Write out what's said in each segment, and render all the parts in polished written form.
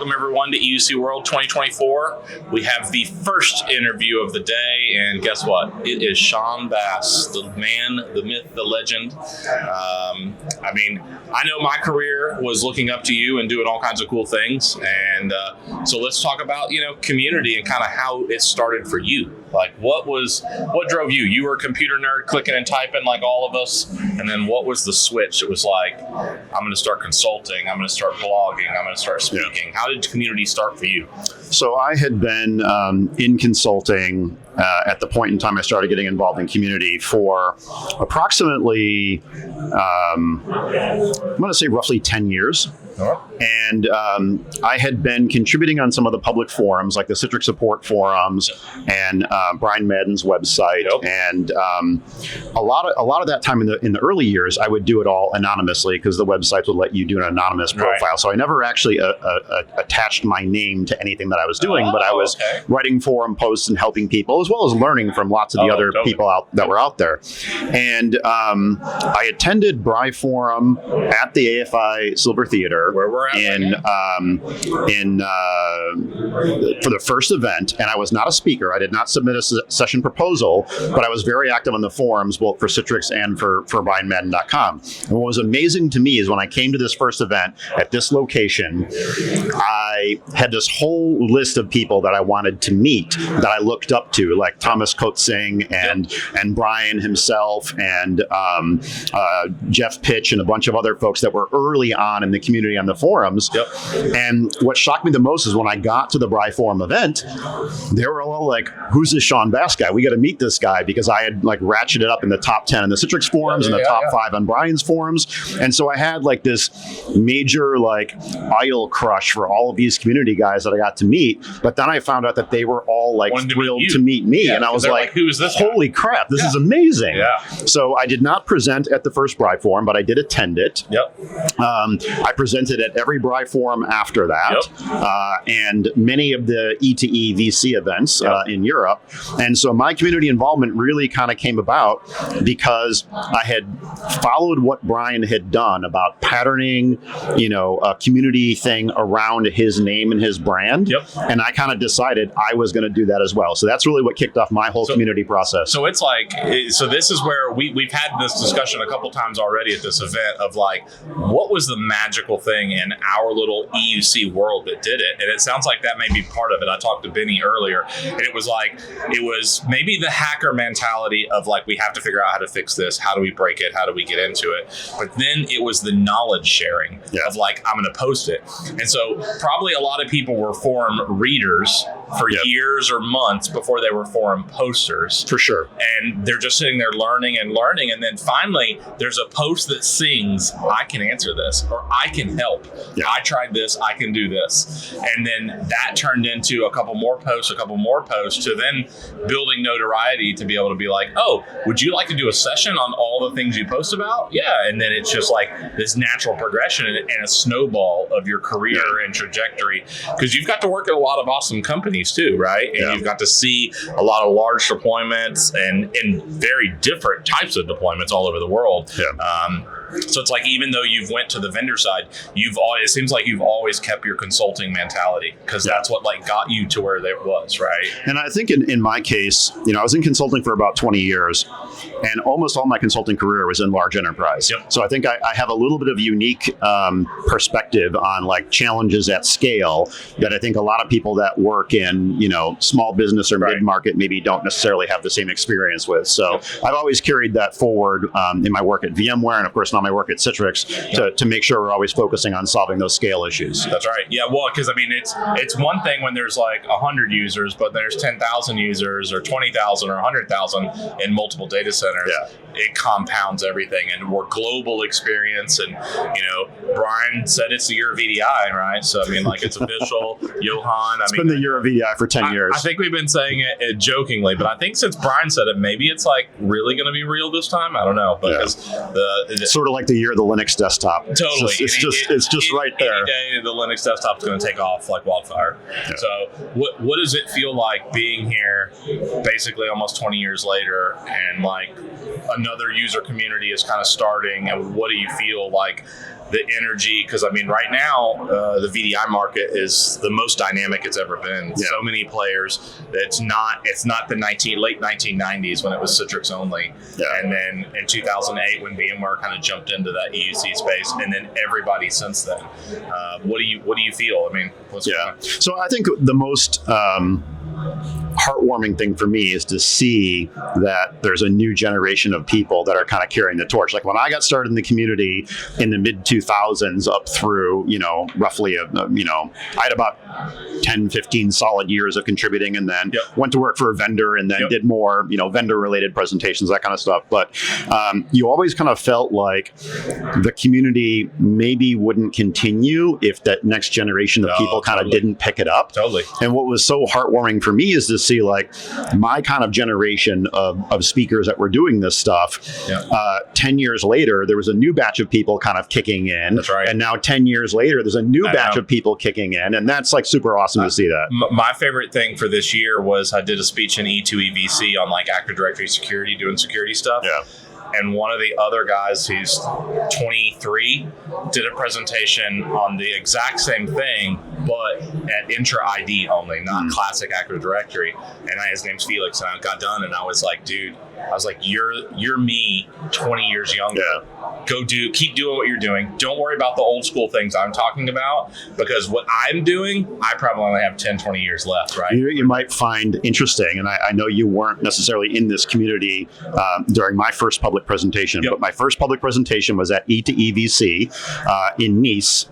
welcome everyone to EUC World 2024. We have the first interview of the day, and guess what? It is Shawn Bass, the man, the myth, the legend. I know my career was looking up to you and doing all kinds of cool things, and so let's talk about community and kind of how it started for you. Like, what drove you? You were a computer nerd, clicking and typing like all of us, and then what was the switch? It was like, I'm going to start consulting, I'm going to start blogging, I'm going to start speaking. Yeah. How did community start for you? So I had been in consulting at the point in time I started getting involved in community for approximately, I'm going to say roughly 10 years. And I had been contributing on some of the public forums, like the Citrix support forums and Brian Madden's website. And a lot of that time in the early years, I would do it all anonymously because the websites would let you do an anonymous profile. Right. So I never actually attached my name to anything that I was doing, but I was writing forum posts and helping people, as well as learning from lots of the other people that were out there. And I attended Bri Forum at the AFI Silver Theater. Where we're at for the first event, and I was not a speaker. I did not submit a session proposal, but I was very active on the forums, both for Citrix and for BrianMadden.com. And what was amazing to me is when I came to this first event at this location, I had this whole list of people that I wanted to meet that I looked up to, like Thomas Coatsing and Brian himself and Jeff Pitch and a bunch of other folks that were early on in the community on the forums. And what shocked me the most is when I got to the Bri Forum event, they were all like, who's this Shawn Bass guy? We got to meet this guy, because I had like ratcheted up in the top 10 in the Citrix forums and the top 5 on Brian's forums. And so I had like this major like idol crush for all of these community guys that I got to meet. But then I found out that they were all like thrilled to meet me. And I was like, who is this holy guy? Crap, this is amazing. Yeah. So I did not present at the first Bri Forum, but I did attend it. I presented at every Bri Forum after that, and many of the E2E VC events in Europe. And so my community involvement really kind of came about because I had followed what Brian had done about patterning, a community thing around his name and his brand. And I kind of decided I was going to do that as well. So that's really what kicked off my whole community process. So it's like, so this is where we've had this discussion a couple times already at this event of like, what was the magical thing in our little EUC world that did it? And it sounds like that may be part of it. I talked to Benny earlier, and it was maybe the hacker mentality of like, we have to figure out how to fix this. How do we break it? How do we get into it? But then it was the knowledge sharing of like, I'm going to post it. And so probably a lot of people were forum readers for years or months before they were forum posters. For sure. And they're just sitting there learning. And then finally there's a post that sings, I can answer this, or I can help. I tried this, I can do this. And then that turned into a couple more posts to then building notoriety to be able to be like, oh, would you like to do a session on all the things you post about? Yeah. And then it's just like this natural progression and a snowball of your career and trajectory, because you've got to work at a lot of awesome companies too, right? And you've got to see a lot of large deployments and very different types of deployments all over the world. So it's like, even though you've went to the vendor side, it seems like you've always kept your consulting mentality, because that's what like got you to where it was, right? And I think in my case, I was in consulting for about 20 years, and almost all my consulting career was in large enterprise. So I think I have a little bit of unique perspective on like challenges at scale that I think a lot of people that work in, small business or mid-market maybe don't necessarily have the same experience with. So I've always carried that forward in my work at VMware, and of course now my work at Citrix, to make sure we're always focusing on solving those scale issues. That's right. Yeah, well, because I mean, it's one thing when there's like 100 users, but there's 10,000 users or 20,000 or 100,000 in multiple data centers. It compounds everything, and we're global experience. And Brian said it's the year of VDI, right? So I mean, like, it's official. Johan, it's been the year of VDI for 10 years. I think we've been saying it jokingly, but I think since Brian said it, maybe it's like really going to be real this time. I don't know, because it's sort of like the year of the Linux desktop. Totally, it's just right there. Any day the Linux desktop is going to take off like wildfire. So what does it feel like being here, basically almost 20 years later, and like a another user community is kind of starting, and what do you feel like the energy? Because I mean, right now the VDI market is the most dynamic it's ever been. Yeah. So many players. It's not the late 1990s when it was Citrix only, and then in 2008 when VMware kind of jumped into that EUC space, and then everybody since then. What do you feel? I mean, what's going on? So I think the most heartwarming thing for me is to see that there's a new generation of people that are kind of carrying the torch. Like when I got started in the community in the mid 2000s up through, roughly, I had about 10, 15 solid years of contributing, and then went to work for a vendor, and then did more, vendor related presentations, that kind of stuff. But you always kind of felt like the community maybe wouldn't continue if that next generation of people kind of didn't pick it up. Totally. And what was so heartwarming for me is to see like my kind of generation of speakers that were doing this stuff. 10 years later, there was a new batch of people kind of kicking in. That's right. And now 10 years later, there's a new batch of people kicking in. And that's like super awesome to see that. My favorite thing for this year was I did a speech in E2 EVC on like Active Directory security, doing security stuff. Yeah. And one of the other guys who's 23 did a presentation on the exact same thing, but at Intra ID only, not classic Active Directory. And his name's Felix, and I got done, and I was like, dude, you're me 20 years younger. Yeah. Keep doing what you're doing. Don't worry about the old school things I'm talking about, because what I'm doing, I probably only have 10, 20 years left, right? You might find interesting, and I know you weren't necessarily in this community during my first public presentation, but my first public presentation was at E2EVC in Nice,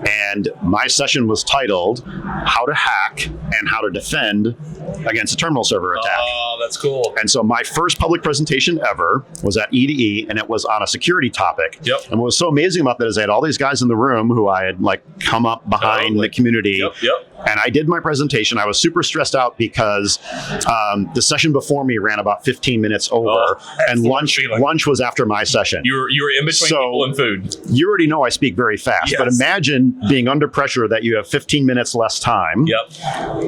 and my session was titled How to Hack and How to Defend Against a Terminal Server Attack. Oh, that's cool. And so my first public presentation ever was at E2E, and it was on a security topic. And what was so amazing about that is I had all these guys in the room who I had like come up behind the community. And I did my presentation. I was super stressed out because the session before me ran about 15 minutes over, and lunch was after my session. You were in between people and food. You already know I speak very fast, but imagine being under pressure that you have 15 minutes less time.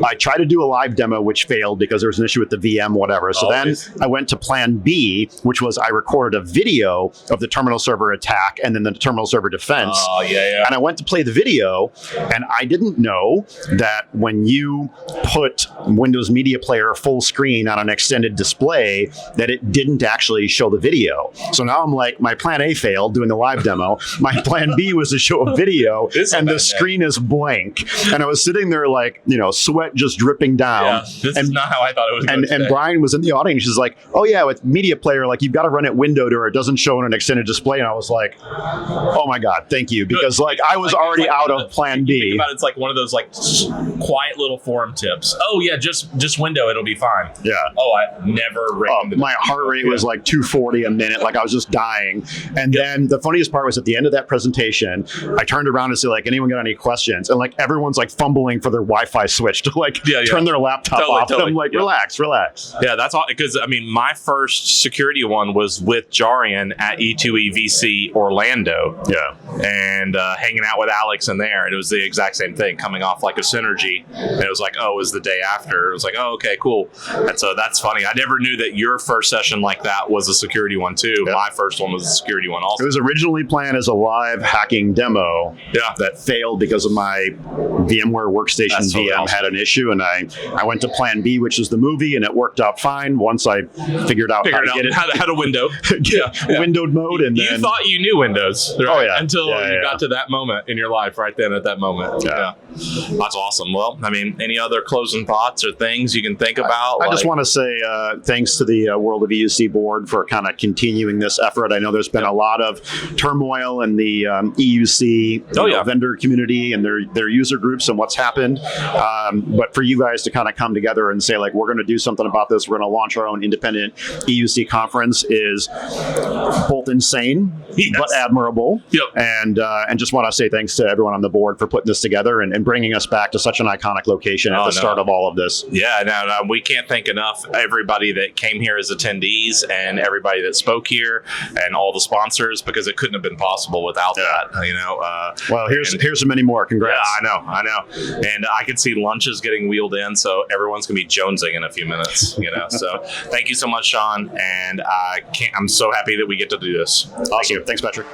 I tried to do a live demo, which failed because there was an issue with the VM, whatever. So then I went to plan B, which was I recorded a video of the terminal server attack and then the terminal server defense. And I went to play the video, and I didn't know that when you put Windows Media Player full screen on an extended display, that it didn't actually show the video. So now I'm like, my plan A failed doing the live demo. My plan B was to show a video, and the screen is blank. And I was sitting there like, sweat just dripping down. This is not how I thought it was going to And Brian was in the audience. She's like, oh yeah, with Media Player, like you've got to run it windowed or it doesn't show on an extended display. And I was like, oh my God, thank you. Because like I was already out of plan B. Think about it, it's like one of those like quiet little forum tips. Oh yeah, just window, it'll be fine. Oh, I never my heart rate was like 240 a minute. Like I was just dying. And then the funniest part was at the end of that presentation, I turned around and said, like, anyone got any questions? And like everyone's like fumbling for their Wi-Fi switch to like turn their laptop off. And I'm like, relax. Yeah, that's all. Because I mean, my first security one was with Jarian at E2EVC Orlando. And hanging out with Alex in there. And it was the exact same thing, coming off like a Synergy. And it was like, oh, it was the day after. It was like, oh, okay, cool. And so that's funny. I never knew that your first session like that was a security one too. My first one was a security one also. It was originally planned as a live hacking demo that failed because of my VMware Workstation VM had an issue. And I went to plan B, which is the movie, and it worked out fine once I figured out how to get it. How to window. Windowed mode. And you thought you knew Windows, right? Until you got to that moment in your life right then at that moment. That's awesome. Well, I mean, any other closing thoughts or things you can think about? I just want to say thanks to the World of EUC board for kind of continuing this effort. I know there's been a lot of turmoil in the EUC vendor community and their user groups and what's happened. But for you guys to kind of come together and say, like, we're going to do something about this, we're going to launch our own independent EUC conference is both insane but admirable. and just want to say thanks to everyone on the board for putting this together and bringing us back to such an iconic location at the start of all of this. Yeah, no, we can't thank enough everybody that came here as attendees and everybody that spoke here and all the sponsors, because it couldn't have been possible without that. Well, here's many more. Congrats. Yeah, I know. And I can see lunches getting wheeled in, so everyone's gonna be jonesing in a few minutes. So thank you so much, Shawn, and I'm so happy that we get to do this. Awesome. Thanks, Patrick.